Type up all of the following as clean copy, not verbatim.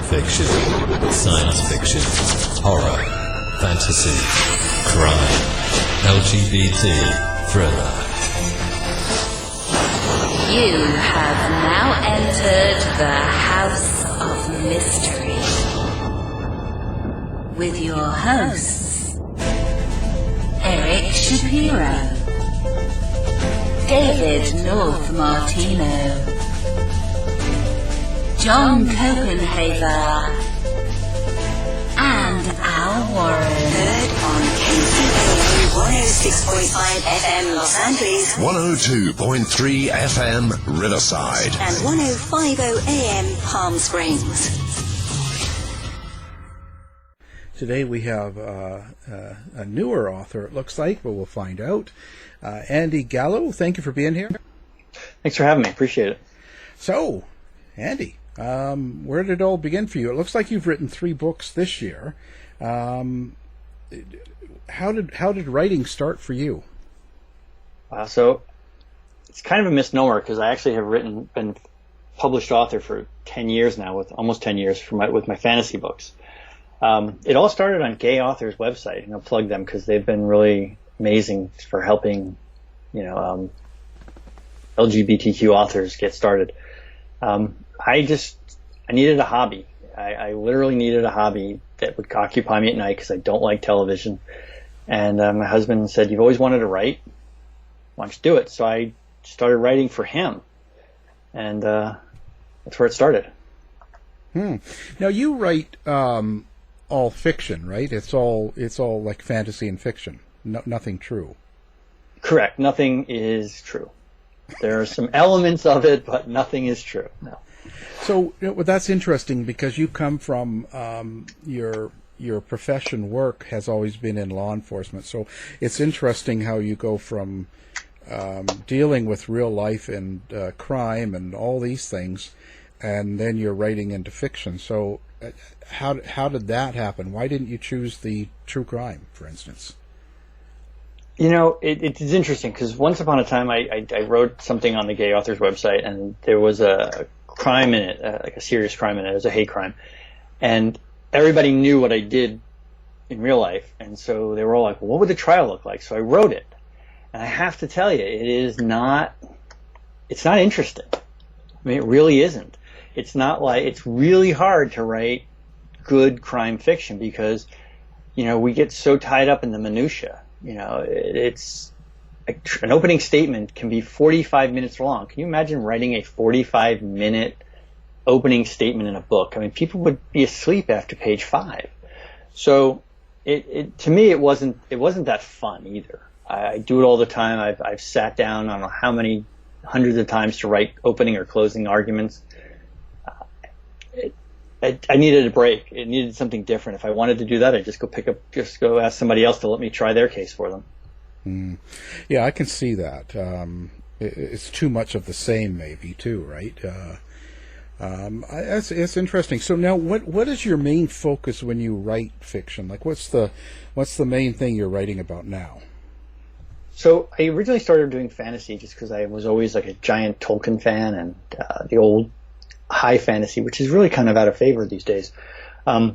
fiction, science fiction, horror, fantasy, crime, LGBT, thriller. You have now entered the House of Mystery with your hosts, Eric Shapiro, David North Martino, John Copenhaver, and Al Warren. Heard on KCAA 106.5 FM Los Angeles, 102.3 FM Riverside, and 105.0 AM Palm Springs. Today we have a newer author, it looks like, but we'll find out. Andy Gallo, thank you for being here. Thanks for having me. Appreciate it. So, Andy, where did it all begin for you? It looks like you've written 3 books this year. How did writing start for you? So it's kind of a misnomer because I actually have been published author for 10 years now, with almost 10 years with my fantasy books. It all started on Gay Authors website, and I'll plug them because they've been really amazing for helping, LGBTQ authors get started. I needed a hobby. I literally needed a hobby that would occupy me at night because I don't like television. And my husband said, "You've always wanted to write. Why don't you do it?" So I started writing for him, and that's where it started. Now you write all fiction, right? It's all like fantasy and fiction. Nothing true. Correct. Nothing is true. There are some elements of it, but nothing is true. No. So that's interesting because you come from your profession work has always been in law enforcement. So it's interesting how you go from dealing with real life and crime and all these things, and then you're writing into fiction. So how did that happen? Why didn't you choose the true crime, for instance? It's interesting because once upon a time I wrote something on the Gay Authors website, and there was a crime in it, like a serious crime in it. It was a hate crime. And everybody knew what I did in real life. And so they were all like, well, what would the trial look like? So I wrote it. And I have to tell you, it's not interesting. I mean, it really isn't. It's really hard to write good crime fiction because, we get so tied up in the minutia. It's an opening statement can be 45 minutes long. Can you imagine writing a 45-minute opening statement in a book? I mean, people would be asleep after page 5. So to me, it wasn't that fun either. I do it all the time. I've sat down, I don't know how many hundreds of times to write opening or closing arguments. I needed a break. It needed something different. If I wanted to do that, I'd just go ask somebody else to let me try their case for them. Yeah, I can see that. It's too much of the same, maybe, too, right? It's interesting. So now, what is your main focus when you write fiction? Like, what's the main thing you're writing about now? So I originally started doing fantasy just because I was always like a giant Tolkien fan, and the old high fantasy, which is really kind of out of favor these days. But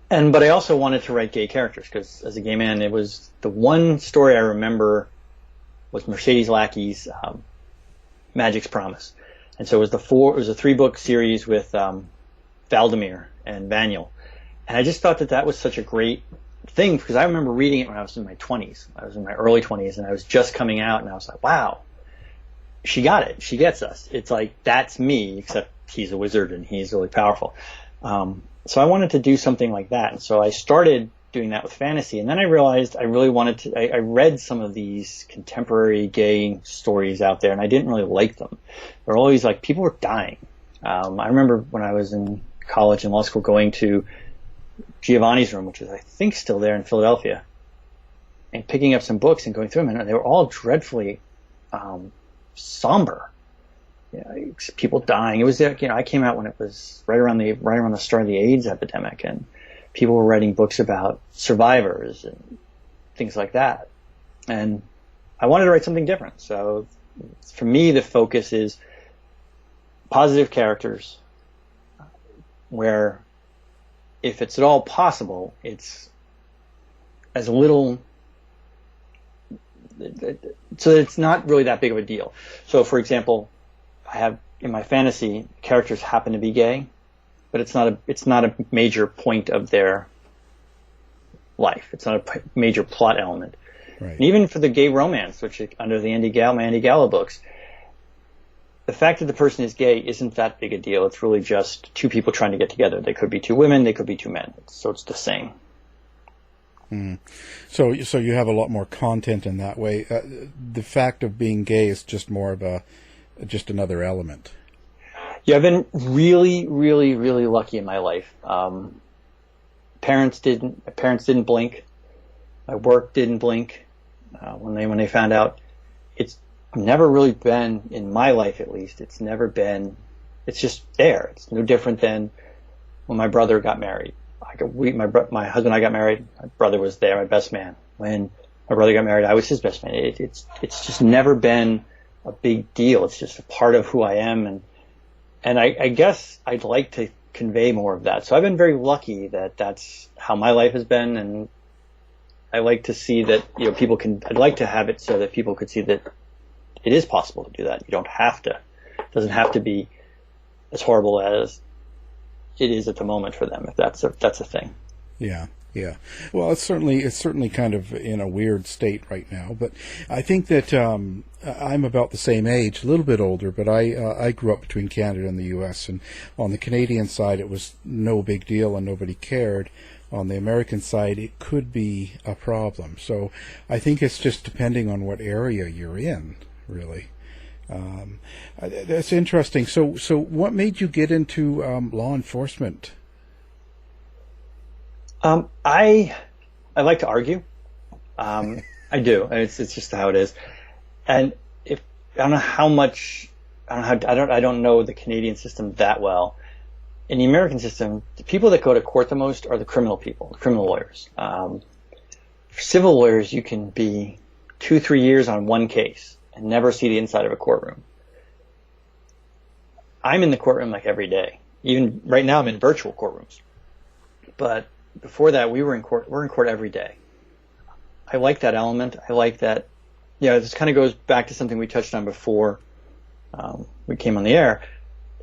I also wanted to write gay characters because as a gay man, it was the one story I remember was Mercedes Lackey's Magic's Promise. And so it was a 3-book series with Valdemir and Vaniel. And I just thought that was such a great thing because I remember reading it when I was in my 20s. I was in my early 20s and I was just coming out and I was like, wow, she got it. She gets us. It's like, that's me, except he's a wizard and he's really powerful. So I wanted to do something like that. And so I started doing that with fantasy. And then I realized I really wanted to, I read some of these contemporary gay stories out there and I didn't really like them. They're always like, people were dying. I remember when I was in college and law school going to Giovanni's room, which is I think still there in Philadelphia, and picking up some books and going through them, and they were all dreadfully somber. People dying. It was I came out when it was right around the start of the AIDS epidemic, and people were writing books about survivors and things like that. And I wanted to write something different. So for me, the focus is positive characters, where if it's at all possible, it's as little, so it's not really that big of a deal. So, for example, I have in my fantasy characters happen to be gay, but it's not a major point of their life. It's not a major plot element. Right. And even for the gay romance, which is under the my Andy Gallo books, the fact that the person is gay isn't that big a deal. It's really just two people trying to get together. They could be two women, they could be two men. So it's the same. So you have a lot more content in that way. The fact of being gay is just more of just another element. Yeah, I've been really, really, really lucky in my life. Parents didn't blink. My work didn't blink when they found out. It's never really been, in my life at least, it's just there. It's no different than when my brother got married. My husband and I got married. My brother was there, my best man. When my brother got married, I was his best man. It's just never been a big deal. It's just a part of who I am, and I guess I'd like to convey more of that. So I've been very lucky that that's how my life has been, and I like to see that people can. I'd like to have it so that people could see that it is possible to do that. You don't have to. It doesn't have to be as horrible as it is at the moment for them, if that's a thing. Yeah. Well, it's certainly kind of in a weird state right now, but I think that I'm about the same age, a little bit older, but I grew up between Canada and the U.S., and on the Canadian side it was no big deal and nobody cared. On the American side it could be a problem. So I think it's just depending on what area you're in, really. That's interesting. So what made you get into law enforcement? I like to argue. I do. It's just how it is. And I don't know the Canadian system that well. In the American system, the people that go to court the most are the criminal people, the criminal lawyers. For civil lawyers, you can be 2-3 years on one case and never see the inside of a courtroom. I'm in the courtroom like every day. Even right now, I'm in virtual courtrooms. But before that, we're in court every day. I like that element. I like that. This kind of goes back to something we touched on before we came on the air.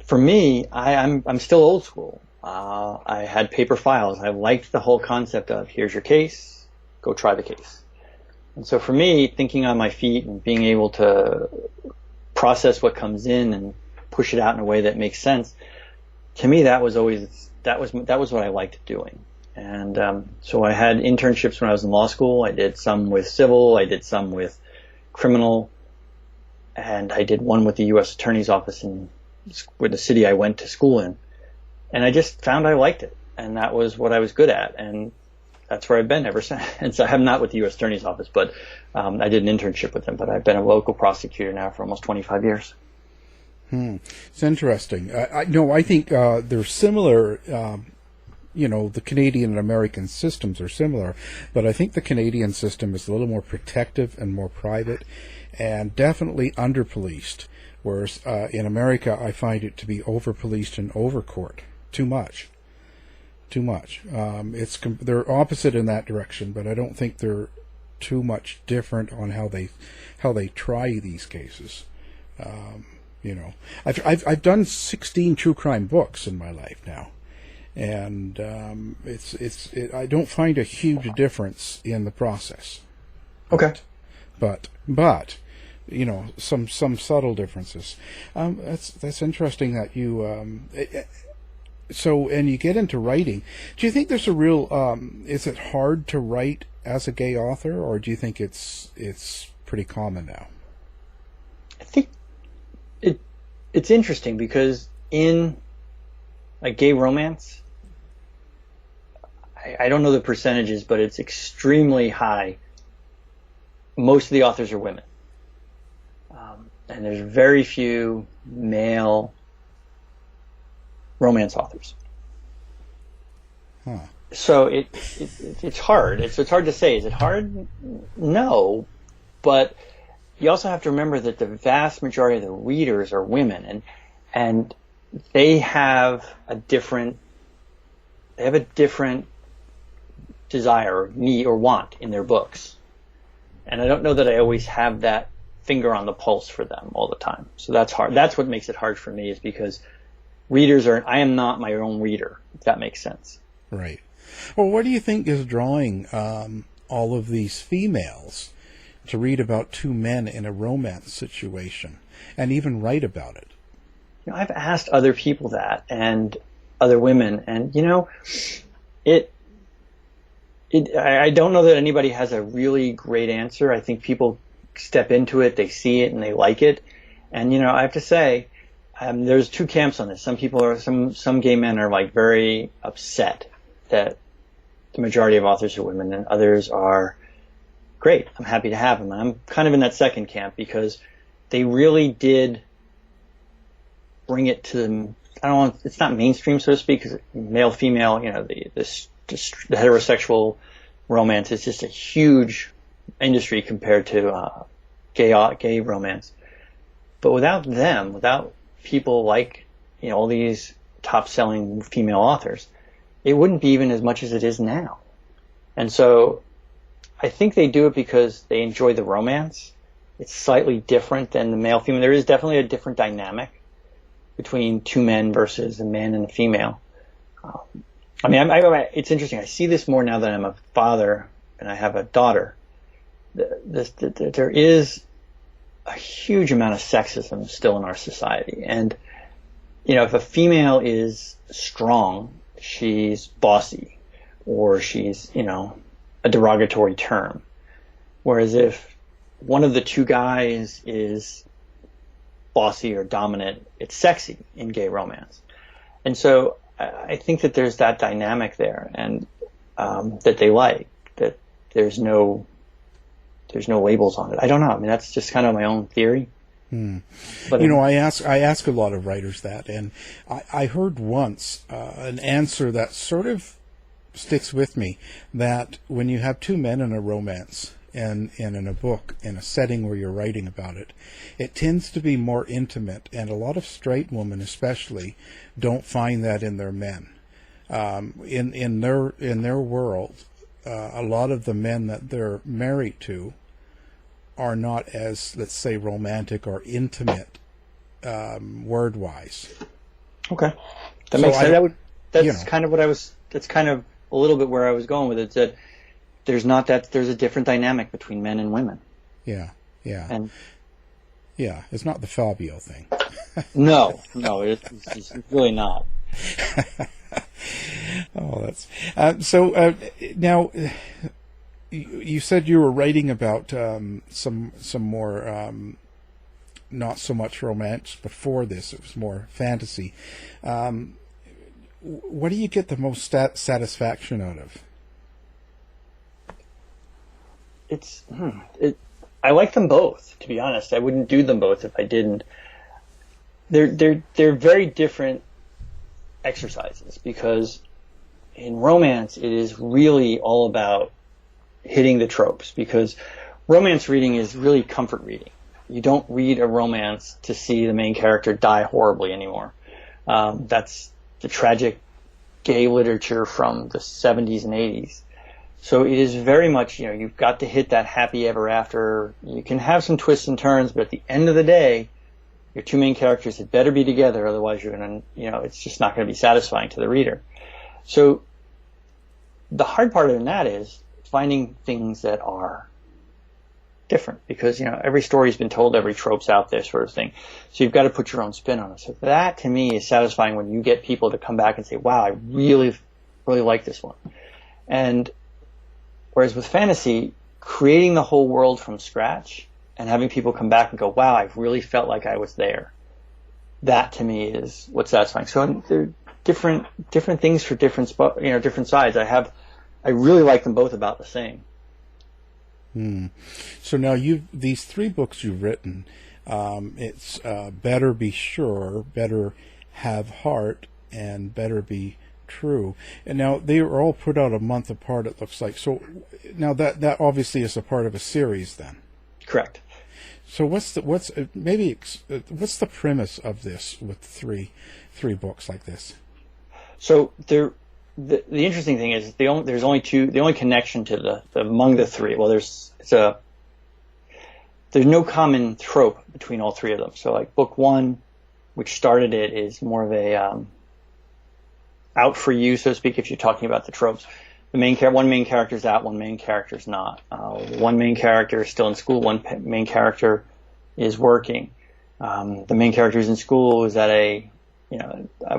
For me, I'm still old school. I had paper files. I liked the whole concept of here's your case, go try the case. And so for me, thinking on my feet and being able to process what comes in and push it out in a way that makes sense, to me that was what I liked doing. And so I had internships when I was in law school. I did some with civil, I did some with criminal, and I did one with the U.S. Attorney's Office with the city I went to school in. And I just found I liked it, and that was what I was good at, and that's where I've been ever since. And so I'm not with the U.S. Attorney's Office, but I did an internship with them, but I've been a local prosecutor now for almost 25 years. It's interesting. I think they're similar. The Canadian and American systems are similar, but I think the Canadian system is a little more protective and more private, and definitely under-policed. Whereas in America, I find it to be over-policed and over-court. Too much. They're opposite in that direction, but I don't think they're too much different on how they try these cases. I've done 16 true crime books in my life now, and I don't find a huge difference in the process. Okay, but some subtle differences. That's interesting that you. So, and you get into writing. Do you think there's a real? Is it hard to write as a gay author, or do you think it's pretty common now? I think it's interesting because in a gay romance, I don't know the percentages, but it's extremely high. Most of the authors are women, and there's very few male romance authors. So it's hard. It's hard to say. Is it hard? No, but you also have to remember that the vast majority of the readers are women, and they have a different they have a different desire or need or want in their books. And I don't know that I always have that finger on the pulse for them all the time. So that's hard. That's what makes it hard for me, is because I am not my own reader, if that makes sense. Right. Well, what do you think is drawing all of these females to read about two men in a romance situation and even write about it? I've asked other people that, and other women, and I don't know that anybody has a really great answer. I think people step into it, they see it, and they like it. And I have to say, there's two camps on this. Some gay men are like very upset that the majority of authors are women, and others are great. I'm happy to have them. I'm kind of in that second camp, because they really did bring it to them. It's not mainstream, so to speak, because male, female, the heterosexual romance is just a huge industry compared to gay romance. But without them, without people like all these top-selling female authors, it wouldn't be even as much as it is now. And so I think they do it because they enjoy the romance. It's slightly different than the male-female. There is definitely a different dynamic between two men versus a man and a female. It's interesting. I see this more now that I'm a father and I have a daughter. There is a huge amount of sexism still in our society. And, if a female is strong, she's bossy, or she's, a derogatory term. Whereas if one of the two guys is bossy or dominant, it's sexy in gay romance. And so I think that there's that dynamic there, and that they like, that there's no labels on it. I don't know. That's just kind of my own theory. But I ask a lot of writers that, and I heard once an answer that sort of sticks with me, that when you have two men in a romance and in a book, in a setting where you're writing about it, it tends to be more intimate, and a lot of straight women especially don't find that in their men. In their world, a lot of the men that they're married to are not as, let's say, romantic or intimate, word-wise. Okay, that makes sense. That's kind of what I was. That's kind of a little bit where I was going with it. That there's a different dynamic between men and women. Yeah. And it's not the Fabio thing. No, it's really not. Oh, that's so. Now, you said you were writing about some more not so much romance before this. It was more fantasy. What do you get the most satisfaction out of? I like them both, to be honest. I wouldn't do them both if I didn't. They're very different exercises, because in romance it is really all about hitting the tropes, because romance reading is really comfort reading. You don't read a romance to see the main character die horribly anymore. That's the tragic gay literature from the 70s and 80s. So it is very much, you've got to hit that happy ever after. You can have some twists and turns, but at the end of the day, your two main characters had better be together, otherwise you're going to, it's just not going to be satisfying to the reader. So the hard part in that is finding things that are different, because, every story's been told, every trope's out there, sort of thing. So you've got to put your own spin on it. So that, to me, is satisfying when you get people to come back and say, wow, I really, really like this one. And whereas with fantasy, creating the whole world from scratch and having people come back and go, wow, I really felt like I was there. That, to me, is what's satisfying. So they're different things for different sides. I really like them both about the same. So now these three books you've written, it's Better Be Sure, Better Have Heart, and Better Be True. And now they were all put out a month apart, it looks like. So now that obviously is a part of a series then. Correct. So what's the premise of this with three books like this? So they're the interesting thing is there's only the only connection to the among the three. Well, there's no common trope between all three of them. So like book one, which started it, is more of a out for you, so to speak, if you're talking about the tropes. One main character is out, one main character is not. One main character is still in school, one main character is working. The main character who's in school is at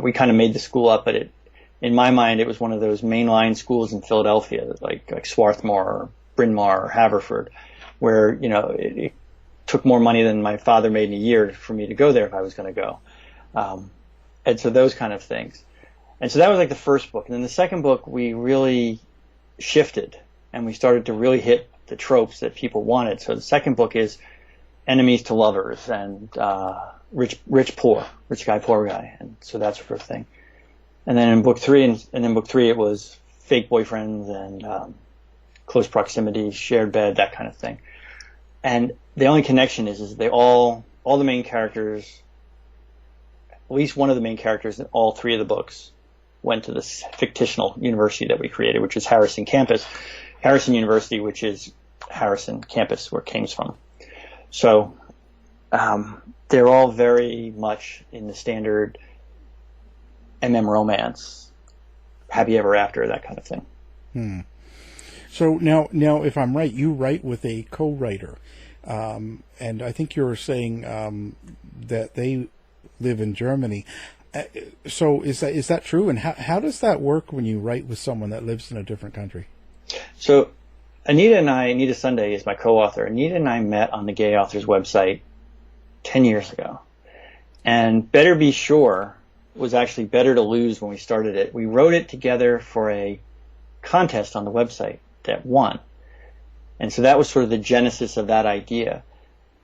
we kind of made the school up, but in my mind, it was one of those mainline schools in Philadelphia, like Swarthmore or Bryn Mawr or Haverford, where, it took more money than my father made in a year for me to go there if I was going to go. And so those kind of things. And so that was like the first book. And then the second book, we really shifted and we started to really hit the tropes that people wanted. So the second book is enemies to lovers and rich guy, poor guy. And so that sort of thing. And then in book three, it was fake boyfriends and close proximity, shared bed, that kind of thing. And the only connection is they all the main characters, at least one of the main characters in all three of the books, went to this fictional university that we created, which is Harrison University, which is Harrison campus, where King's from. So they're all very much in the standard romance, happy ever after, that kind of thing. So now, if I'm right, you write with a co-writer, and I think you were saying that they live in Germany. So is that true? And how does that work when you write with someone that lives in a different country? So Anita Sunday is my co-author. Anita and I met on the Gay Authors website 10 years ago. And Better Be Sure was actually Better to Lose when we started it. We wrote it together for a contest on the website that won. And so that was sort of the genesis of that idea.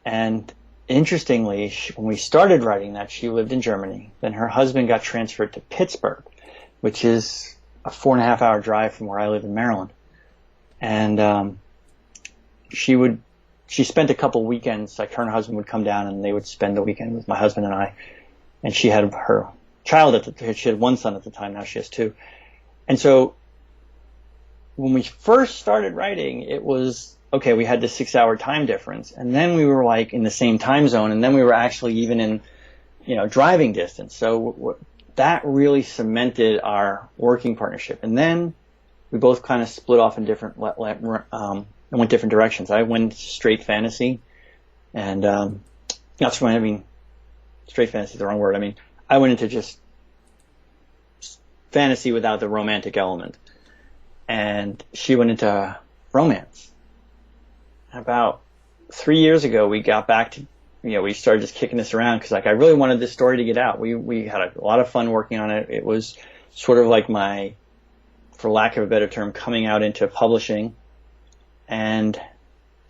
And interestingly, when we started writing that, she lived in Germany. Then her husband got transferred to Pittsburgh, which is a 4.5-hour drive from where I live in Maryland. And she spent a couple weekends, like her and her husband would come down and they would spend the weekend with my husband and I. And she had her child she had one son at the time, now she has two. And so when we first started writing, it was, okay, we had this 6-hour time difference, and then we were like in the same time zone, and then we were actually even in, driving distance. So that really cemented our working partnership. And then we both kind of split off in different, and went different directions. I went straight fantasy, and straight fantasy is the wrong word. I went into just fantasy without the romantic element, and she went into romance. About 3 years ago, we got back to, we started just kicking this around because, I really wanted this story to get out. We had a lot of fun working on it. It was sort of like my, for lack of a better term, coming out into publishing. And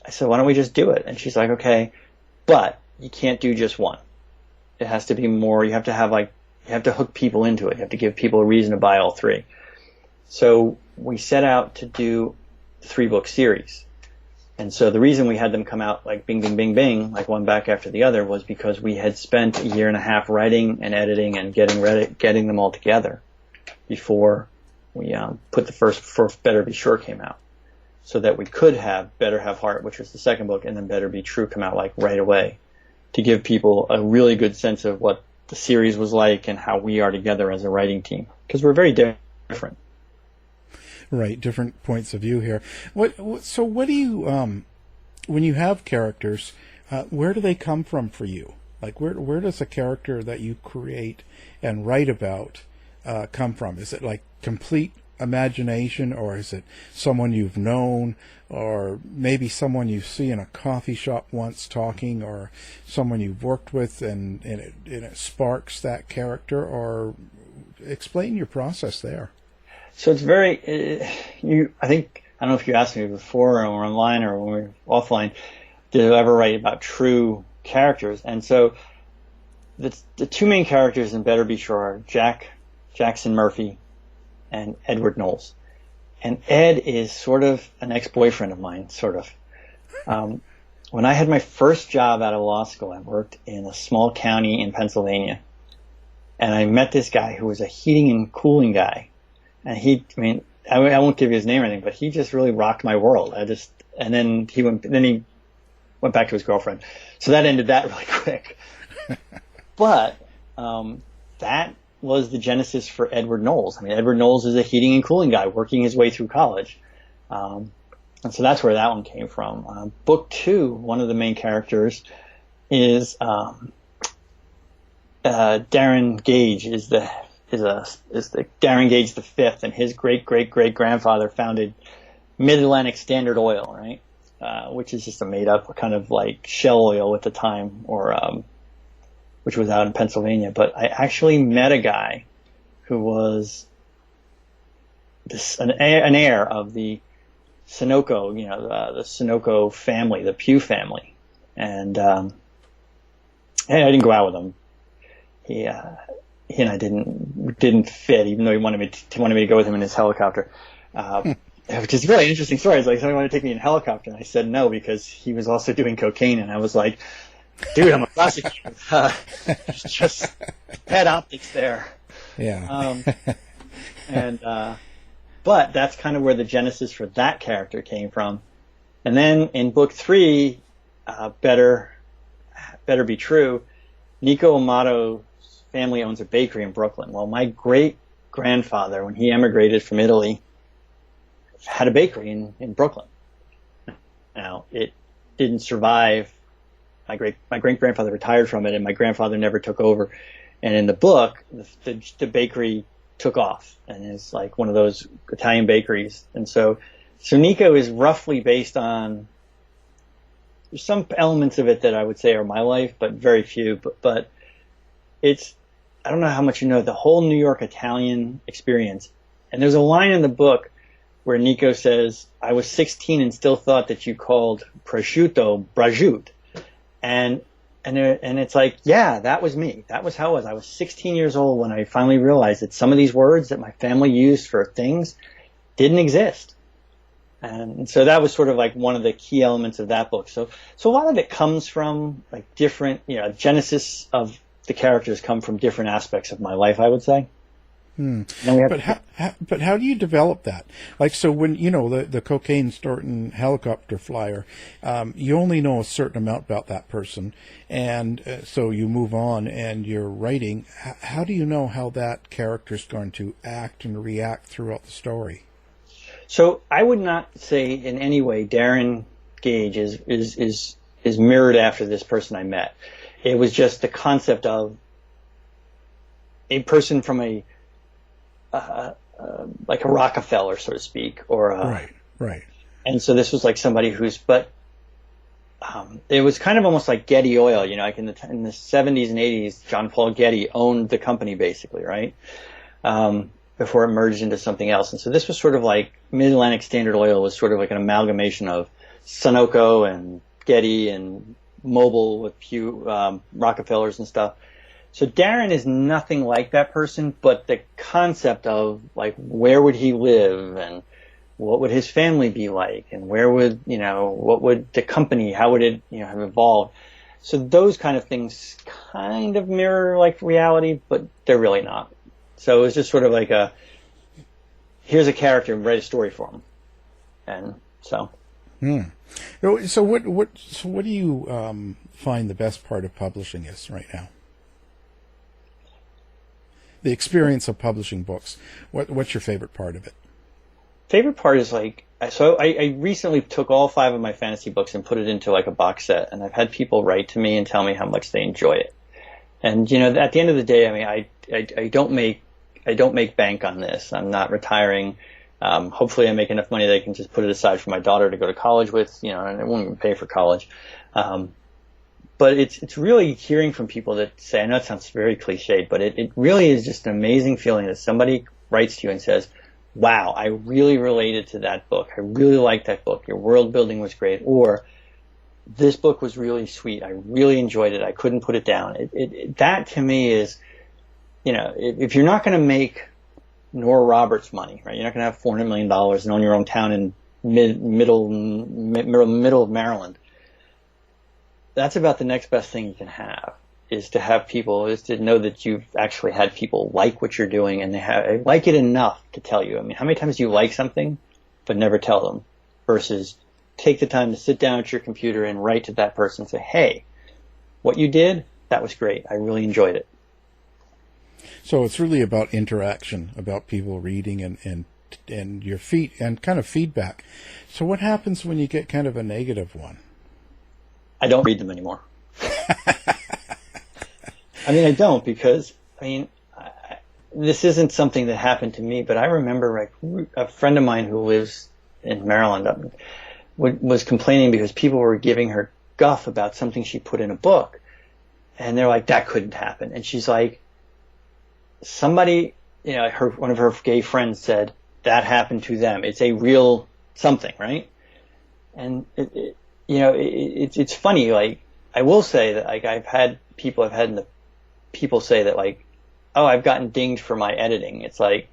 I said, why don't we just do it? And she's like, okay, but you can't do just one. It has to be more. You have to hook people into it. You have to give people a reason to buy all three. So we set out to do the 3-book series. And so the reason we had them come out like bing, bing, bing, bing, like one back after the other, was because we had spent 1.5 years writing and editing and getting them all together before we put the first Better Be Sure came out, so that we could have Better Have Heart, which was the second book, and then Better Be True come out like right away, to give people a really good sense of what the series was like and how we are together as a writing team, because we're very different. Right, different points of view here. So what do you, when you have characters, where do they come from for you? Like, where does a character that you create and write about come from? Is it like complete imagination, or is it someone you've known, or maybe someone you see in a coffee shop once talking, or someone you've worked with and it sparks that character? Or explain your process there. So it's very, I don't know if you asked me before or online or when we were offline, did I ever write about true characters? And so the two main characters in Better Be Sure are Jackson Murphy and Edward Knowles. And Ed is sort of an ex-boyfriend of mine, sort of. When I had my first job out of law school, I worked in a small county in Pennsylvania. And I met this guy who was a heating and cooling guy. And I won't give you his name or anything, but he just really rocked my world. And then he went back to his girlfriend. So that ended that really quick. But, that was the genesis for Edward Knowles. I mean, Edward Knowles is a heating and cooling guy working his way through college. And so that's where that one came from. Book 2, one of the main characters is, Darren Gage is the Darren Gage the fifth, and his great grandfather founded Mid-Atlantic Standard Oil, right? Which is just a made up kind of like Shell Oil at the time, or which was out in Pennsylvania. But I actually met a guy who was an heir of the Sunoco, the Sunoco family, the Pugh family, and I didn't go out with him. He and I didn't fit, even though he wanted me to go with him in his helicopter. Which is a really interesting story. It's like, somebody wanted to take me in a helicopter, and I said no because he was also doing cocaine, and I was like, dude, I'm a prosecutor. Just bad optics there. Yeah. But that's kind of where the genesis for that character came from. And then in book 3, Better Be True, Nico Amato's family owns a bakery in Brooklyn. Well, my great-grandfather, when he emigrated from Italy, had a bakery in Brooklyn. Now, it didn't survive. My great-grandfather retired from it, and my grandfather never took over. And in the book, the bakery took off, and it's like one of those Italian bakeries. And so Nico is roughly based on, there's some elements of it that I would say are my life, but very few. But it's, I don't know how much you know, the whole New York Italian experience. And there's a line in the book where Nico says, I was 16 and still thought that you called prosciutto braciute. And it's like, yeah, that was me. That was how it was. I was 16 years old when I finally realized that some of these words that my family used for things didn't exist. And so that was sort of like one of the key elements of that book. So a lot of it comes from like different, genesis of the characters come from different aspects of my life, I would say. But how do you develop that? Like, so when, the cocaine snorting helicopter flyer, you only know a certain amount about that person. And so you move on and you're writing. How do you know how that character's going to act and react throughout the story? So I would not say in any way Darren Gage is mirrored after this person I met. It was just the concept of a person from like a Rockefeller, so to speak, or right. And so this was like somebody it was kind of almost like Getty Oil, like in the 70s and 80s, John Paul Getty owned the company basically, right? Before it merged into something else. And so this was sort of like Mid-Atlantic Standard Oil was sort of like an amalgamation of Sunoco and Getty and Mobil with Pew, Rockefellers and stuff. So Darren is nothing like that person, but the concept of like where would he live and what would his family be like and where would, what would the company, how would it, have evolved. So those kind of things kind of mirror like reality, but they're really not. So it was just sort of like here's a character and write a story for him. And so. So what do you find the best part of publishing is right now? The experience of publishing books. What's your favorite part of it? Favorite part is I recently took all 5 of my fantasy books and put it into like a box set, and I've had people write to me and tell me how much they enjoy it. And at the end of the day, I mean, I don't make bank on this. I'm not retiring. Hopefully I make enough money that I can just put it aside for my daughter to go to college with, and it won't even pay for college. But it's really hearing from people that say, I know it sounds very cliched, but it really is just an amazing feeling that somebody writes to you and says, wow, I really related to that book. I really liked that book. Your world building was great. Or this book was really sweet. I really enjoyed it. I couldn't put it down. That to me is, if you're not going to make Nora Roberts money, right? You're not going to have $400 million and own your own town in middle of Maryland. That's about the next best thing you can have. is to know that you've actually had people like what you're doing, and they like it enough to tell you. I mean, how many times do you like something but never tell them, versus take the time to sit down at your computer and write to that person and say, hey, what you did, that was great. I really enjoyed it. So it's really about interaction, about people reading and your feet and kind of feedback. So what happens when you get kind of a negative one? I don't read them anymore. I mean, I don't, because, this isn't something that happened to me, but I remember a friend of mine who lives in Maryland was complaining because people were giving her guff about something she put in a book. And they're like, that couldn't happen. And she's like, somebody, one of her gay friends said that happened to them. It's a real something, right? And it's funny. Like, I will say that, like, people say that, like, oh, I've gotten dinged for my editing. It's like,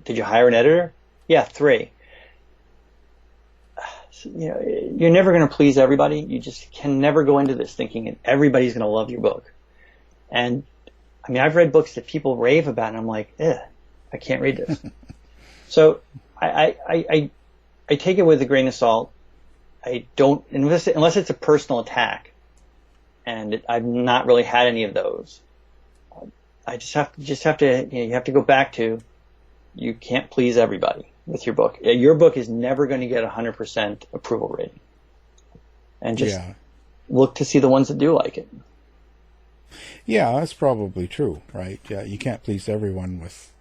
did you hire an editor? Yeah, 3. You're never going to please everybody. You just can never go into this thinking everybody's going to love your book. And I mean, I've read books that people rave about, and I'm like, I can't read this. So I take it with a grain of salt. I don't, unless it's a personal attack, and I've not really had any of those. I just have to you have to go back to, you can't please everybody with your book. Your book is never going to get 100% approval rating. And just look to see the ones that do like it. Yeah, that's probably true, right? Yeah, you can't please everyone with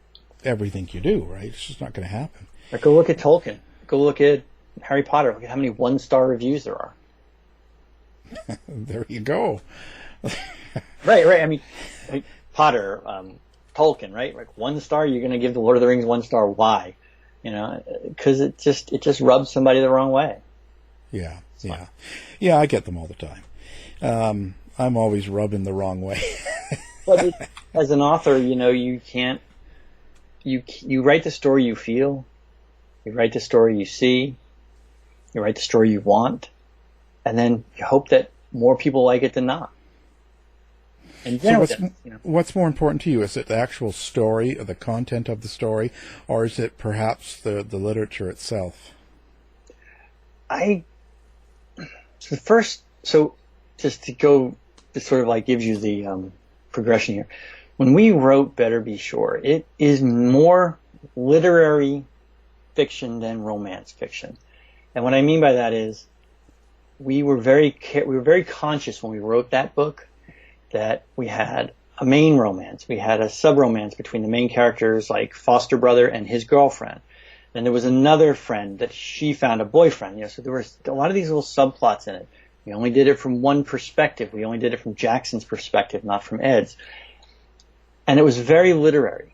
everything you do, right? It's just not going to happen. Or go look at Tolkien. Go look at Harry Potter. Look at how many 1-star reviews there are. There you go. Right. I mean, Potter, Tolkien, right? Like 1 star, you're going to give the Lord of the Rings 1 star. Why? Because it just rubs somebody the wrong way. Yeah. I get them all the time. I'm always rubbing the wrong way. But as an author, you can't. You write the story you feel. You write the story you see. You write the story you want, and then you hope that more people like it than not. And so what's more important to you? Is it the actual story or the content of the story, or is it perhaps the literature itself? Just to go, this sort of like gives you the progression here. When we wrote Better Be Sure, it is more literary fiction than romance fiction. And what I mean by that is we were very conscious when we wrote that book that we had a main romance. We had a sub-romance between the main characters, like foster brother and his girlfriend. Then there was another friend that she found a boyfriend. So there were a lot of these little subplots in it. We only did it from one perspective. We only did it from Jackson's perspective, not from Ed's. And it was very literary.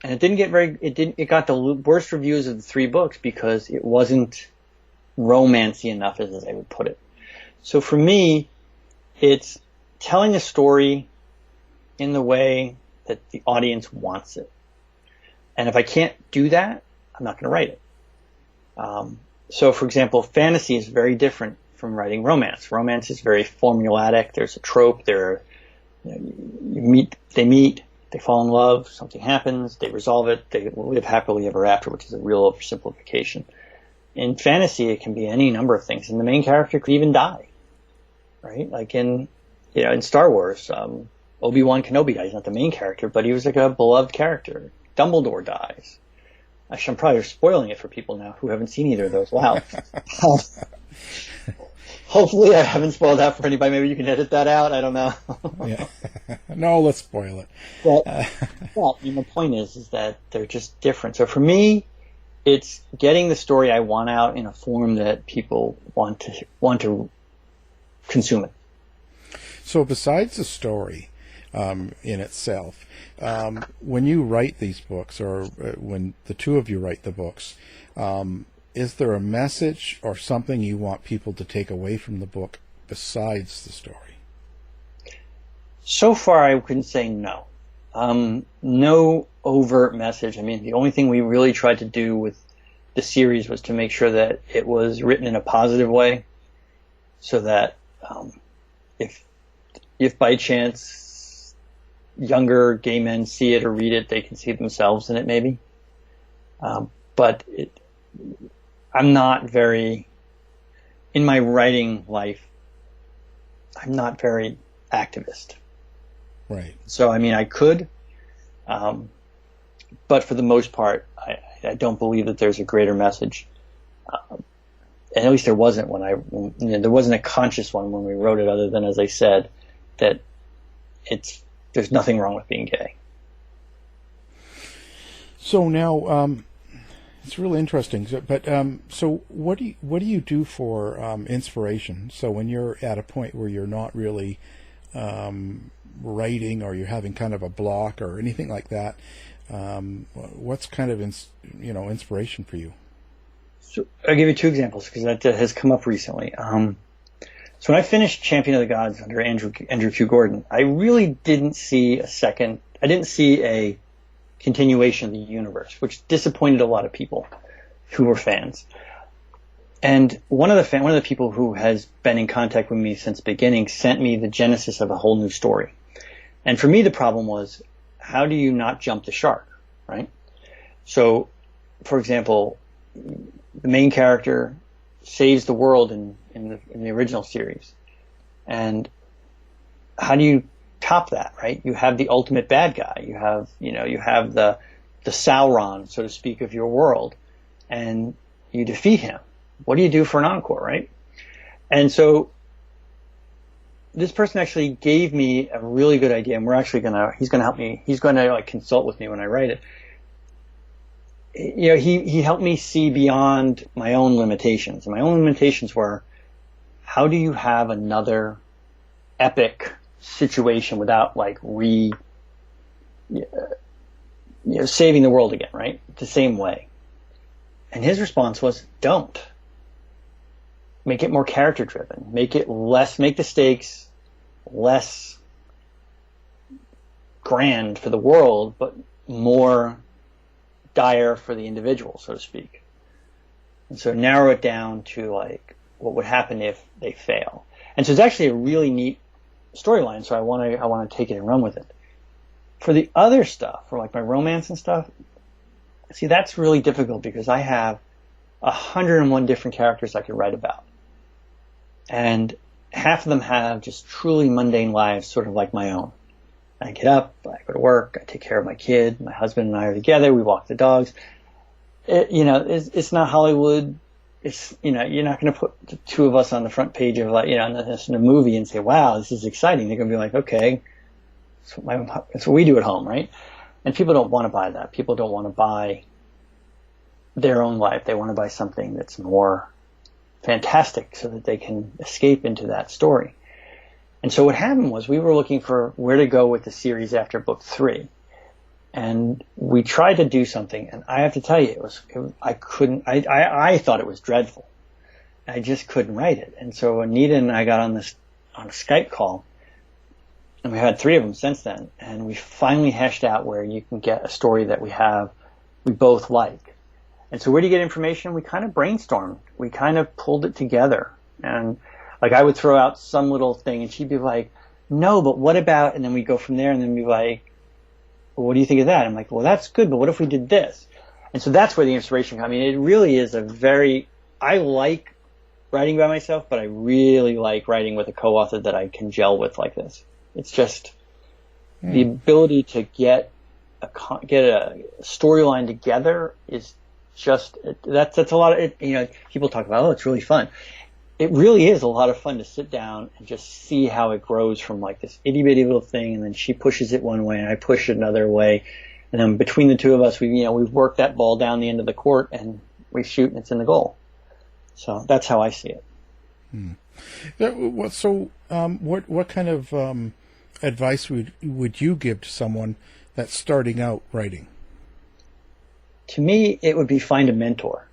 And it got the worst reviews of the 3 books because it wasn't romancy enough, as I would put it. So for me, it's telling a story in the way that the audience wants it. And if I can't do that, I'm not going to write it. So, for example, fantasy is very different from writing romance. Romance is very formulatic. There's a trope. They meet, they fall in love, something happens, they resolve it, they live happily ever after, which is a real oversimplification. In fantasy, it can be any number of things, and the main character could even die, right? Like in Star Wars, Obi-Wan Kenobi dies, not the main character, but he was like a beloved character. Dumbledore dies. Actually, I'm probably spoiling it for people now who haven't seen either of those. Wow. Hopefully I haven't spoiled that for anybody. Maybe you can edit that out. I don't know. Yeah. No, let's spoil it. But the point is that they're just different. So for me, it's getting the story I want out in a form that people want to consume it. So besides the story in itself, when you write these books, or when the two of you write the books, is there a message or something you want people to take away from the book besides the story? So far, I couldn't say no. No overt message. I mean, the only thing we really tried to do with the series was to make sure that it was written in a positive way, so that if if by chance younger gay men see it or read it, they can see themselves in it maybe. But I'm not very, in my writing life, I'm not very activist. Right. So, I mean, I could, but for the most part, I don't believe that there's a greater message. And at least there wasn't there wasn't a conscious one when we wrote it, other than, as I said, that there's nothing wrong with being gay. So now, it's really interesting. So what do you do for inspiration? So when you're at a point where you're not really writing, or you're having kind of a block or anything like that, what's kind of inspiration for you? So I'll give you two examples because that has come up recently. So when I finished Champion of the Gods under Andrew Q. Gordon, I really didn't see a continuation of the universe, which disappointed a lot of people who were fans. And one of the people who has been in contact with me since the beginning sent me the genesis of a whole new story. And for me, the problem was, how do you not jump the shark, right? So, for example, the main character saves the world in the original series. And how do you top that, right? You have the ultimate bad guy. You have the Sauron, so to speak, of your world, and you defeat him. What do you do for an encore, right? And so this person actually gave me a really good idea, and he's gonna help me. He's gonna like consult with me when I write it. He helped me see beyond my own limitations. And my own limitations were, how do you have another epic situation without saving the world again, right? The same way. And his response was, don't. Make it more character driven. Make the stakes less grand for the world, but more dire for the individual, so to speak. And so narrow it down to what would happen if they fail. And so it's actually a really neat storyline, so I want to take it and run with it. For the other stuff, for my romance and stuff, see, that's really difficult because I have 101 different characters I could write about. And half of them have just truly mundane lives, sort of like my own. I get up, I go to work, I take care of my kid, my husband and I are together, we walk the dogs. It's not Hollywood. You're not going to put the two of us on the front page of in a movie and say, wow, this is exciting. They're going to be like, okay, that's what we do at home, right? And people don't want to buy that. People don't want to buy their own life. They want to buy something that's more fantastic so that they can escape into that story. And so what happened was, we were looking for where to go with the series after book 3. And we tried to do something, and I have to tell you, I thought it was dreadful. I just couldn't write it. And so Anita and I got on a Skype call, and we had 3 of them since then, and we finally hashed out where you can get a story that we both like. And so where do you get information? We kind of brainstormed. We kind of pulled it together. And I would throw out some little thing, and she'd be like, no, but what about, and then we go from there, and then be like, well, what do you think of that? I'm like, well, that's good, but what if we did this? And so that's where the inspiration comes. I mean, it really is I like writing by myself, but I really like writing with a co-author that I can gel with like this. It's just the ability to get a storyline together is just, that's a lot of it. People talk about, it's really fun. It really is a lot of fun to sit down and just see how it grows from this itty bitty little thing, and then she pushes it one way and I push it another way, and then between the two of us, we've worked that ball down the end of the court and we shoot and it's in the goal. So that's how I see it. So what kind of advice would you give to someone that's starting out writing? To me, it would be find a mentor.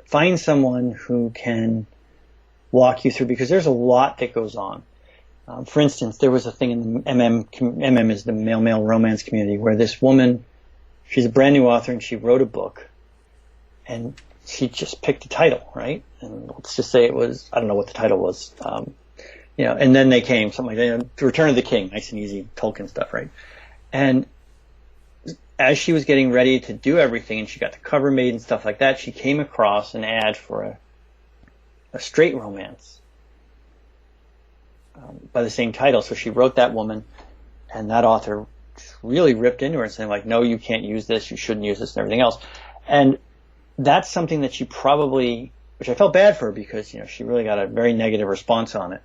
Find someone who can walk you through, because there's a lot that goes on. For instance, there was a thing in the MM is the male romance community, where this woman, she's a brand new author and she wrote a book, and she just picked a title, right? And let's just say it was, I don't know what the title was. and then they came, something like that, Return of the King, nice and easy Tolkien stuff, right? And as she was getting ready to do everything and she got the cover made and stuff like that, she came across an ad for a straight romance by the same title. So she wrote that woman, and that author really ripped into her and saying, like, no, you can't use this, you shouldn't use this, and everything else. And that's something that she probably, which I felt bad for her because, she really got a very negative response on it,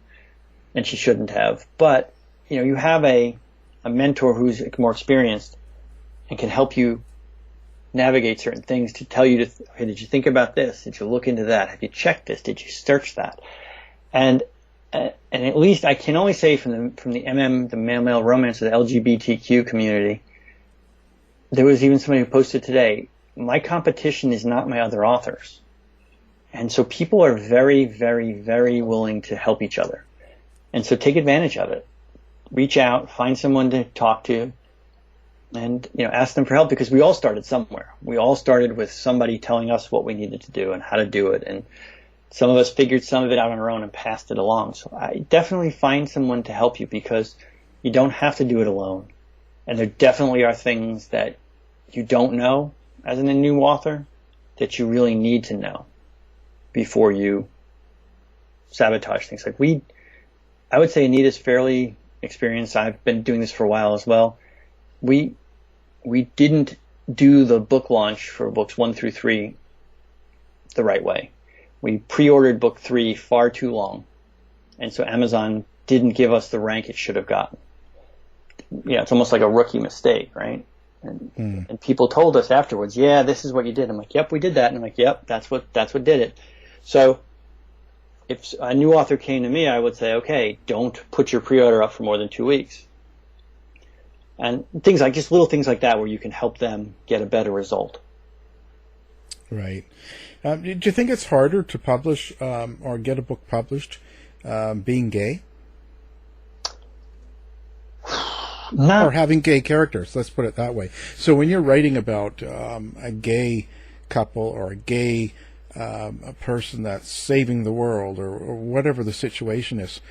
and she shouldn't have. But, you have a mentor who's more experienced and can help you navigate certain things to tell you hey, did you think about this? Did you look into that? Have you checked this? Did you search that? And at least I can only say from the the male romance of the LGBTQ community, there was even somebody who posted today, my competition is not my other authors. And so people are very, very, very willing to help each other. And so take advantage of it. Reach out, find someone to talk to, and ask them for help, because we all started somewhere. We all started with somebody telling us what we needed to do and how to do it, and some of us figured some of it out on our own and passed it along. So I definitely find someone to help you, because you don't have to do it alone. And there definitely are things that you don't know as a new author that you really need to know before you sabotage things. Like I would say Anita's fairly experienced. I've been doing this for a while as well. We didn't do the book launch for books 1 through 3 the right way. We pre-ordered book 3 far too long, and so Amazon didn't give us the rank it should have gotten. It's almost like a rookie mistake, right? And people told us afterwards, yeah, this is what you did. I'm like, yep, we did that. And I'm like, yep, that's what did it. So if a new author came to me, I would say, okay, don't put your pre-order up for more than 2 weeks. And things like, just little things like that, where you can help them get a better result. Do you think it's harder to publish or get a book published being gay? Or having gay characters, let's put it that way. So when you're writing about a gay couple or a gay a person that's saving the world or whatever the situation is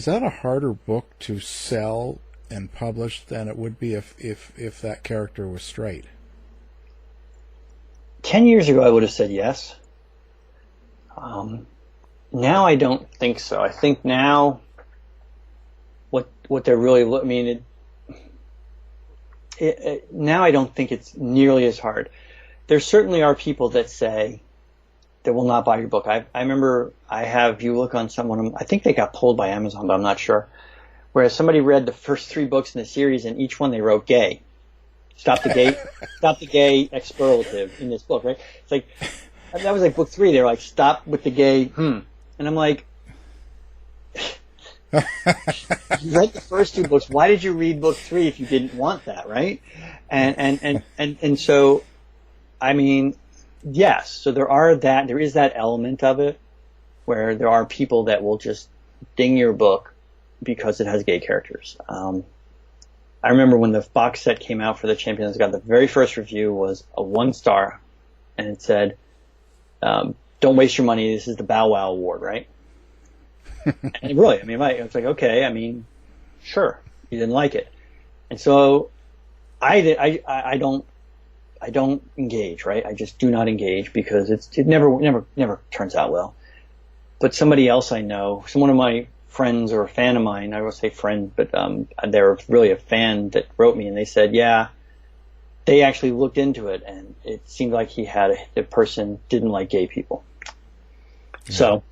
that a harder book to sell and publish than it would be if that character was straight? 10 years ago, I would have said yes. Now I don't think so. I think now what they're really now I don't think it's nearly as hard. There certainly are people that say they will not buy your book. I remember you look on someone, I think they got pulled by Amazon, but I'm not sure. Whereas somebody read the first 3 books in the series, and each one they wrote gay. Stop the gay expletive in this book, right? It's like, that was like book 3. They were like, stop with the gay, And I'm like, you read the first 2 books. Why did you read book 3 if you didn't want that, right? And so, I mean, yes. So there is that element of it where there are people that will just ding your book because it has gay characters. I remember when the box set came out for the Champions of God, the very first review was a 1 star, and it said, don't waste your money, this is the Bow Wow Award, right? And really, I mean, it's like, okay, I mean, sure, you didn't like it. And so I don't engage, right? I just do not engage because it never turns out well. But somebody else I know, one of my friends or a fan of mine, I would say friend, but they're really a fan that wrote me, and they said, yeah, they actually looked into it, and it seemed like the person didn't like gay people. Yeah. So,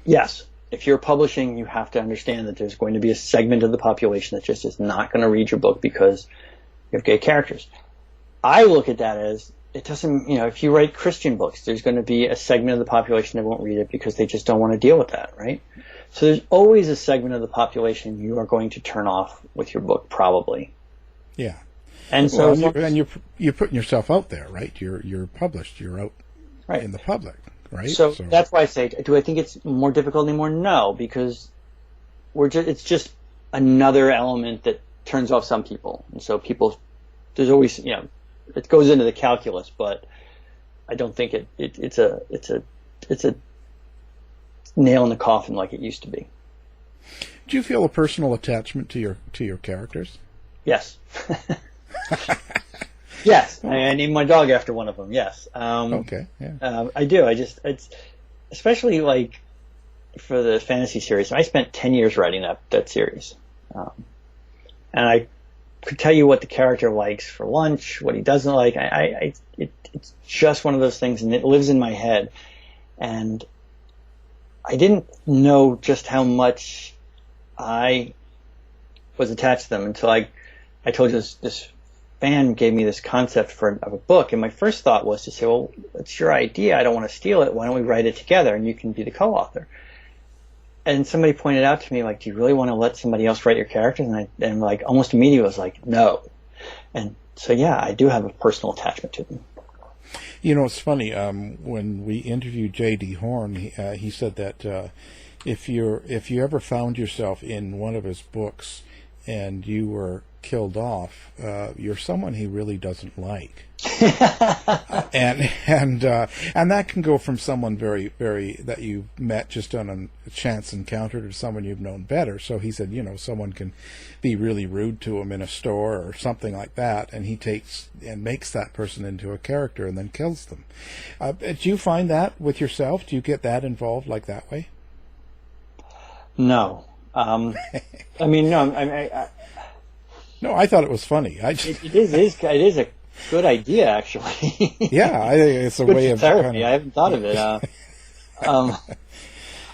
yes, if you're publishing, you have to understand that there's going to be a segment of the population that just is not going to read your book because you have gay characters. I look at that as, it doesn't, if you write Christian books, there's going to be a segment of the population that won't read it because they just don't want to deal with that, right? So there's always a segment of the population you are going to turn off with your book, probably. Yeah. And so, you're putting yourself out there, right? You're published. You're out in the public, right? So that's why I say, do I think it's more difficult anymore? No, because it's just another element that turns off some people, and so there's always, it goes into the calculus, but I don't think it's a nail in the coffin like it used to be. Do you feel a personal attachment to your characters? Yes. Yes, I named my dog after one of them. Yes. Okay. Yeah. I do. It's especially like for the fantasy series. I spent 10 years writing that series, and I could tell you what the character likes for lunch, what he doesn't like. It's just one of those things, and it lives in my head. And I didn't know just how much I was attached to them until I told you this fan gave me this concept of a book, and my first thought was to say, well, it's your idea. I don't want to steal it. Why don't we write it together, and you can be the co-author? And somebody pointed out to me, like, do you really want to let somebody else write your characters? And like almost immediately was like, no. And so, yeah, I do have a personal attachment to them. You know, it's funny. When we interviewed J.D. Horn, he said that if you ever found yourself in one of his books and you were killed off, you're someone he really doesn't like. and that can go from someone very, very that you met just on a chance encounter to someone you've known better. So he said, someone can be really rude to him in a store or something like that, and he takes and makes that person into a character and then kills them. Do you find that with yourself? Do you get that involved like that way? No. No. No, I thought it was funny. It is a good idea, actually. Yeah, I think it's a way of therapy. I haven't thought of it.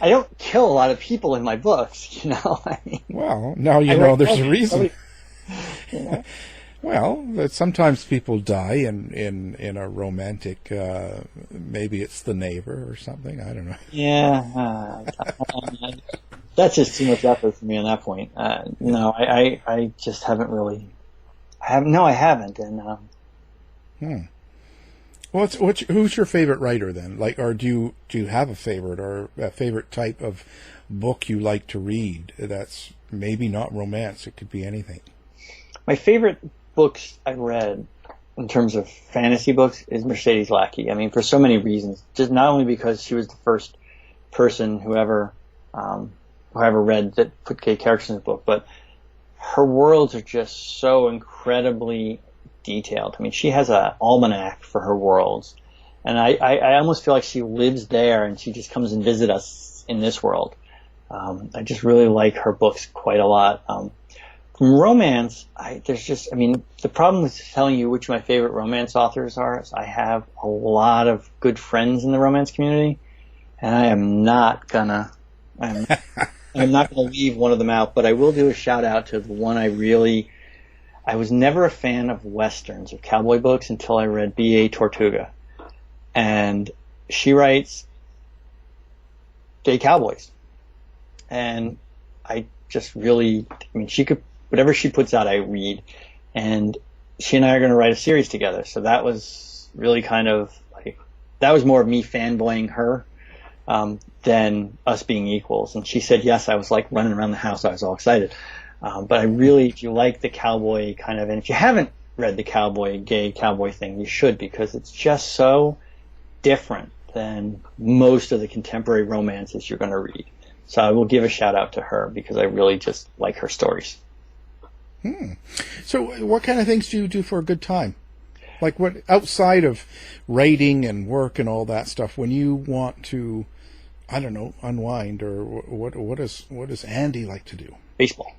I don't kill a lot of people in my books, Well, now you know there's a reason. Well, sometimes people die in a romantic. Maybe it's the neighbor or something. I don't know. Yeah. That's just too much effort for me on that point. No, I just haven't really. I haven't. And Well, who's your favorite writer then? Like, or do you have a favorite or a favorite type of book you like to read? That's maybe not romance. It could be anything. My favorite books I read in terms of fantasy books is Mercedes Lackey. I mean, for so many reasons. Just not only because she was the first person who ever read that put gay characters in the book, but her worlds are just so incredibly detailed. I mean, she has an almanac for her worlds, and I almost feel like she lives there and she just comes and visits us in this world. I just really like her books quite a lot. From romance, the problem with telling you which my favorite romance authors are is I have a lot of good friends in the romance community, and I'm not gonna leave one of them out, but I will do a shout out to the one I was never a fan of westerns or cowboy books until I read B.A. Tortuga. And she writes gay cowboys. And I just really, whatever she puts out, I read. And she and I are going to write a series together. So that was really that was more of me fanboying her. Than us being equals. And she said yes. I was like running around the house. I was all excited. But I really, if you like the cowboy kind of, and if you haven't read the gay cowboy thing, you should, because it's just so different than most of the contemporary romances you're going to read. So I will give a shout out to her because I really just like her stories. So what kind of things do you do for a good time? Like what, outside of writing and work and all that stuff, when you want to, I don't know, unwind, or what does Andy like to do? Baseball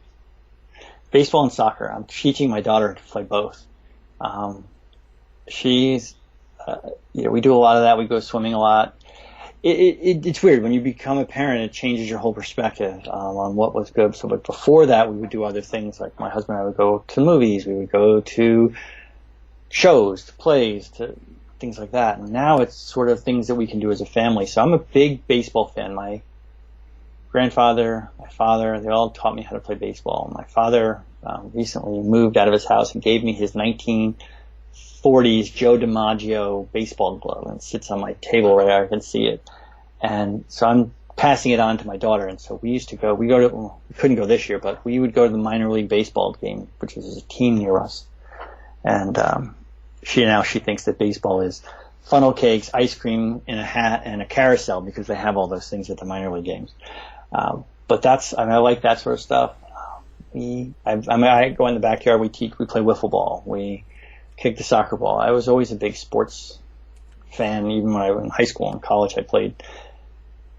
and soccer. I'm teaching my daughter to play both. We do a lot of that. We go swimming a lot. It's weird when you become a parent. It changes your whole perspective on what was good. So, but before that, we would do other things. Like my husband and I would go to movies. We would go to shows, to plays, to things like that. And now it's sort of things that we can do as a family. So I'm a big baseball fan. My grandfather, my father, they all taught me how to play baseball. My father recently moved out of his house and gave me his 1940s Joe DiMaggio baseball glove, and it sits on my table right there. I can see it. And so I'm passing it on to my daughter. And so we couldn't go this year, but we would go to the minor league baseball game, which was a team near us. And she thinks that baseball is funnel cakes, ice cream in a hat, and a carousel, because they have all those things at the minor league games. But I like that sort of stuff. I go in the backyard. We play wiffle ball. We kick the soccer ball. I was always a big sports fan. Even when I was in high school and college, I played.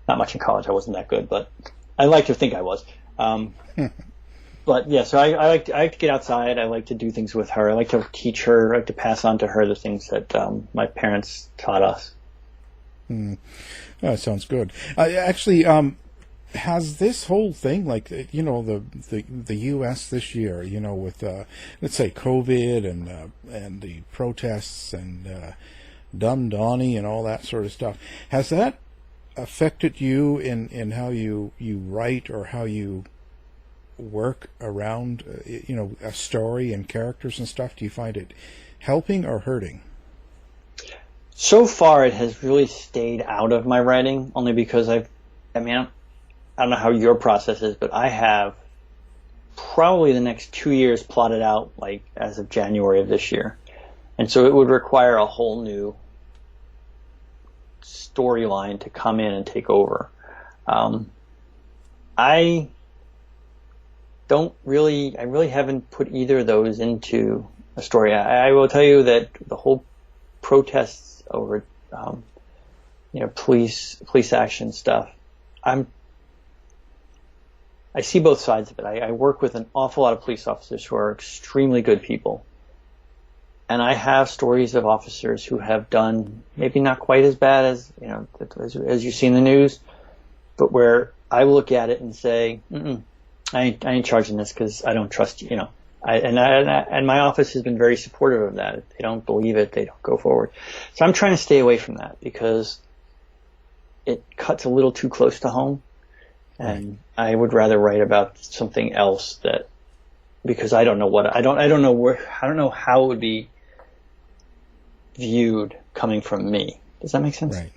Not much in college. I wasn't that good, but I like to think I was. But yeah, so I like to get outside. I like to do things with her. I like to teach her. I like to pass on to her the things that my parents taught us. That sounds good. Actually, has this whole thing, like, the U.S. this year, with let's say COVID and the protests and Dumb Donnie and all that sort of stuff, has that affected you in how you write or how you work around a story and characters and stuff? Do you find it helping or hurting? So far, it has really stayed out of my writing, only because I don't know how your process is, but I have probably the next 2 years plotted out, like, as of January of this year. And so it would require a whole new storyline to come in and take over. I really haven't put either of those into a story. I will tell you that the whole protests over, police action stuff, I see both sides of it. I work with an awful lot of police officers who are extremely good people. And I have stories of officers who have done maybe not quite as bad as you see in the news, but where I look at it and say, I ain't charging this because I don't trust you. And my office has been very supportive of that. If they don't believe it, they don't go forward. So I'm trying to stay away from that because it cuts a little too close to home, and I would rather write about something else because I don't know how it would be viewed coming from me. Does that make sense? Right.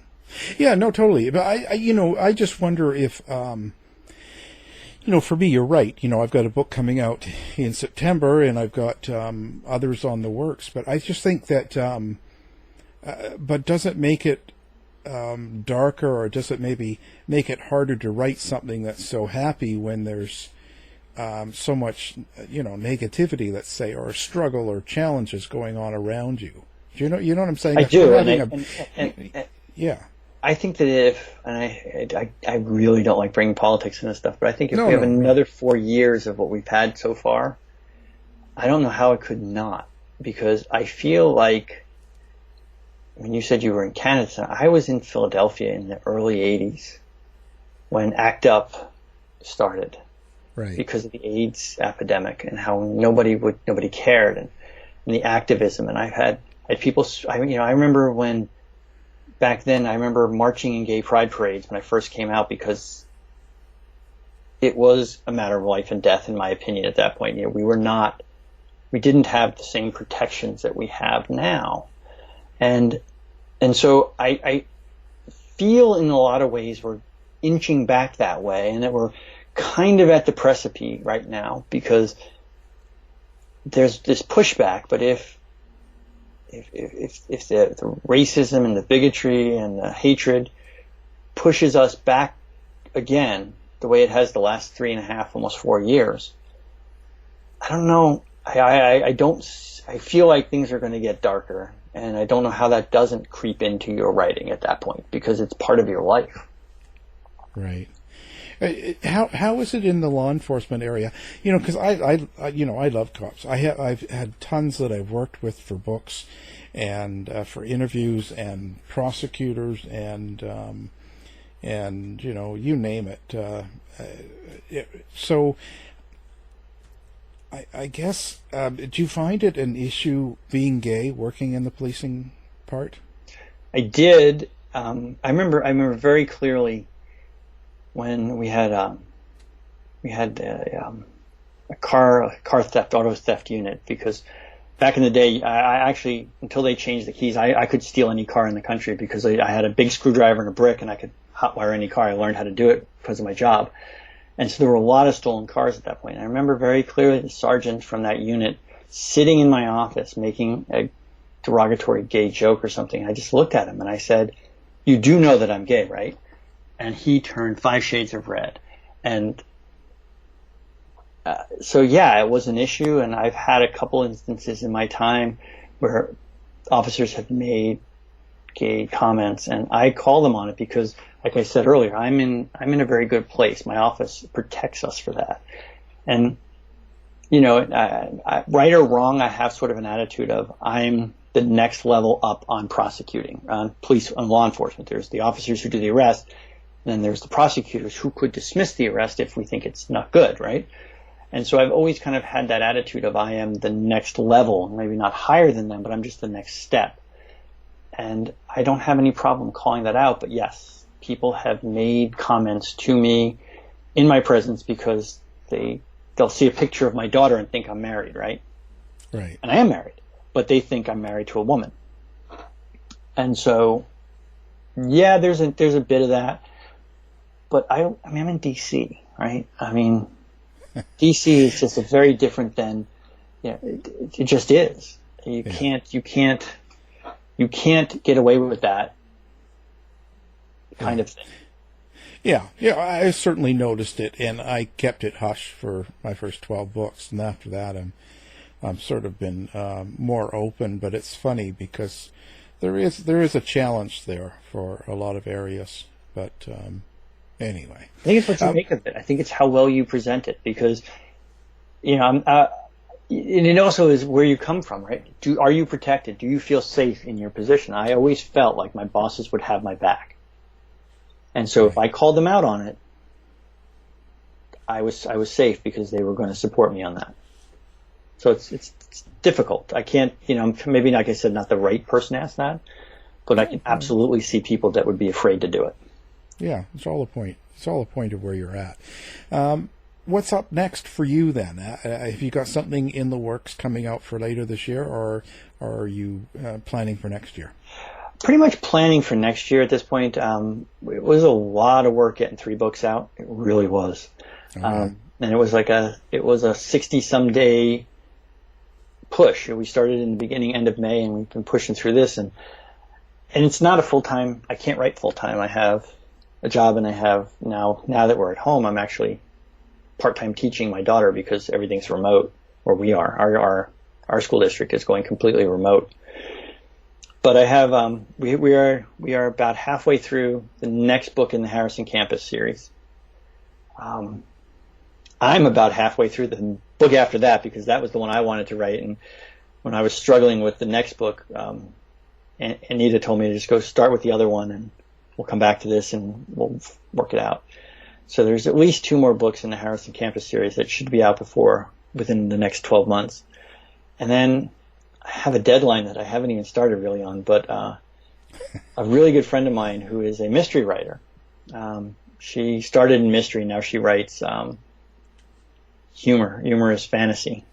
Yeah, no, totally. But I just wonder if, for me, you're right. I've got a book coming out in September, and I've got others on the works. But I just think that, but does it make it darker, or does it maybe make it harder to write something that's so happy when there's so much, negativity, let's say, or struggle or challenges going on around you? Do you know what I'm saying? I do. Yeah. I think that I really don't like bringing politics in this stuff, but I think if we have another 4 years of what we've had so far, I don't know how it could not, because I feel like, when you said you were in Canada, I was in Philadelphia in the early 80s when ACT UP started, right? Because of the AIDS epidemic and how nobody cared, and the activism. And I had people, I remember when, back then, I remember marching in gay pride parades when I first came out, because it was a matter of life and death, in my opinion, at that point. We didn't have the same protections that we have now. And so I feel in a lot of ways we're inching back that way, and that we're kind of at the precipice right now, because there's this pushback. But if the racism and the bigotry and the hatred pushes us back again, the way it has the last 3.5, almost 4 years, I don't know. I feel like things are going to get darker, and I don't know how that doesn't creep into your writing at that point, because it's part of your life. Right. How is it in the law enforcement area? Because I love cops. I've had tons that I've worked with for books, and for interviews, and prosecutors, and you name it. So I guess, do you find it an issue being gay, working in the policing part? I did. I remember very clearly when we had a car theft, auto theft unit, because back in the day, I actually, until they changed the keys, I could steal any car in the country, because I had a big screwdriver and a brick, and I could hotwire any car. I learned how to do it because of my job. And so there were a lot of stolen cars at that point. And I remember very clearly the sergeant from that unit sitting in my office making a derogatory gay joke or something. I just looked at him and I said, "You do know that I'm gay, right?" And he turned 5 shades of red. And so, yeah, it was an issue, and I've had a couple instances in my time where officers have made gay comments, and I call them on it because, like I said earlier, I'm in a very good place. My office protects us for that. And, you know, right or wrong, I have sort of an attitude of I'm the next level up on prosecuting, on police, on law enforcement. There's the officers who do the arrest, and then there's the prosecutors who could dismiss the arrest if we think it's not good, right? And so I've always kind of had that attitude of I am the next level, maybe not higher than them, but I'm just the next step. And I don't have any problem calling that out, but yes, people have made comments to me in my presence because they'll see a picture of my daughter and think I'm married, right? Right. And I am married, but they think I'm married to a woman. And so, yeah, there's a bit of that, but I'm in DC, right? I mean, DC is just a very different than, you know, it just is. You can't get away with that kind of thing. Yeah, I certainly noticed it, and I kept it hush for my first 12 books, and after that I'm sort of been more open. But it's funny because there is a challenge there for a lot of areas. But anyway, I think it's what you make of it. I think it's how well you present it, because, you know, and it also is where you come from, right? Are you protected? Do you feel safe in your position? I always felt like my bosses would have my back. And so if I called them out on it, I was safe because they were going to support me on that. So it's difficult. I can't, you know, maybe, like I said, not the right person to ask that, but I can absolutely see people that would be afraid to do it. Yeah, it's all a point. It's all a point of where you're at. What's up next for you then? Have you got something in the works coming out for later this year, or are you planning for next year? Pretty much planning for next year at this point. It was a lot of work getting 3 books out. It really was. Okay. And it was a 60-some day push. We started in the end of May, and we've been pushing through this. And it's not a full-time, I can't write full-time. I have a job, and I have now that we're at home, I'm actually part-time teaching my daughter because everything's remote where we are. Our school district is going completely remote. But I have we are about halfway through the next book in the Harrison Campus series. I'm about halfway through the book after that because that was the one I wanted to write. And when I was struggling with the next book, Anita told me to just go start with the other one, and we'll come back to this and we'll work it out. So there's at least 2 more books in the Harrison Campus series that should be out within the next 12 months, and then I have a deadline that I haven't even started really on, but a really good friend of mine who is a mystery writer. She started in mystery. Now she writes humorous fantasy.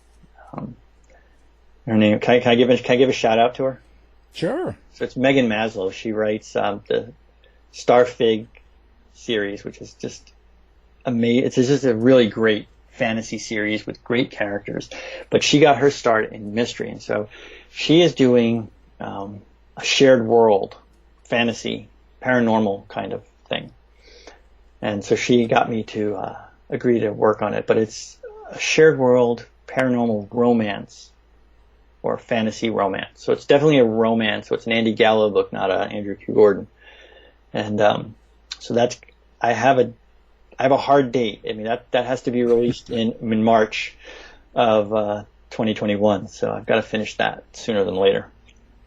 Her name. Can I give a shout out to her? Sure. So it's Megan Maslow. She writes the Starfig series, which is just amazing. It's just a really great fantasy series with great characters, but she got her start in mystery, and so she is doing a shared world fantasy paranormal kind of thing, and so she got me to agree to work on it. But it's a shared world paranormal romance or fantasy romance, so it's definitely a romance. So it's an Andy Gallo book, not a Andrew Q. Gordon, and so that's I have a hard date. I mean, that has to be released in March of 2021. So I've got to finish that sooner than later.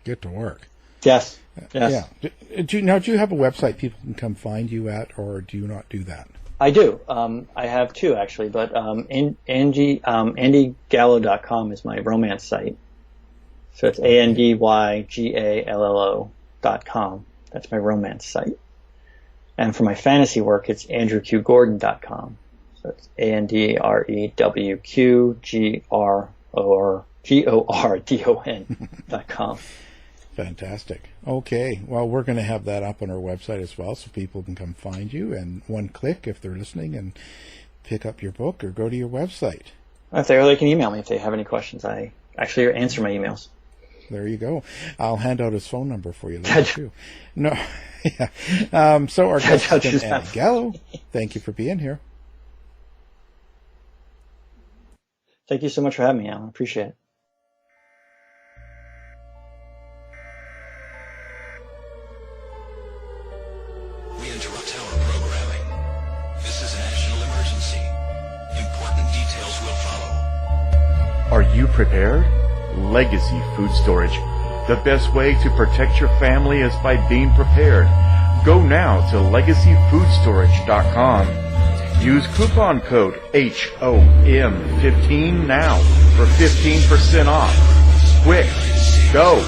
Get to work. Yes. Yeah. Do you have a website people can come find you at, or do you not do that? I do. I have 2 actually, but AndyGallo.com is my romance site. So it's ANDYGALLO.com. That's my romance site. And for my fantasy work, it's AndrewQGordon.com. So it's AndrewQGordon.com. Fantastic. Okay. Well, we're going to have that up on our website as well, so people can come find you and one click if they're listening and pick up your book or go to your website. If they can email me if they have any questions. I actually answer my emails. There you go. I'll hand out his phone number for you later too. No. Yeah. So our guest has been Andy Gallo. Thank you for being here. Thank you so much for having me, Alan. I appreciate it. We interrupt our programming. This is a national emergency. Important details will follow. Are you prepared? Legacy Food Storage. The best way to protect your family is by being prepared. Go now to legacyfoodstorage.com. Use coupon code HOM15 now for 15% off. Quick, go!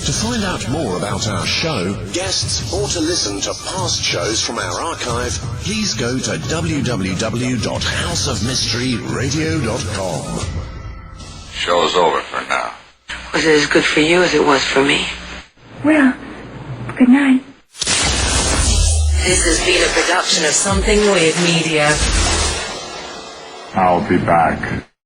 To find out more about our show, guests, or to listen to past shows from our archive, please go to www.houseofmysteryradio.com. Show's over for now. Was it as good for you as it was for me? Well, good night. This has been a production of Something Weird Media. I'll be back.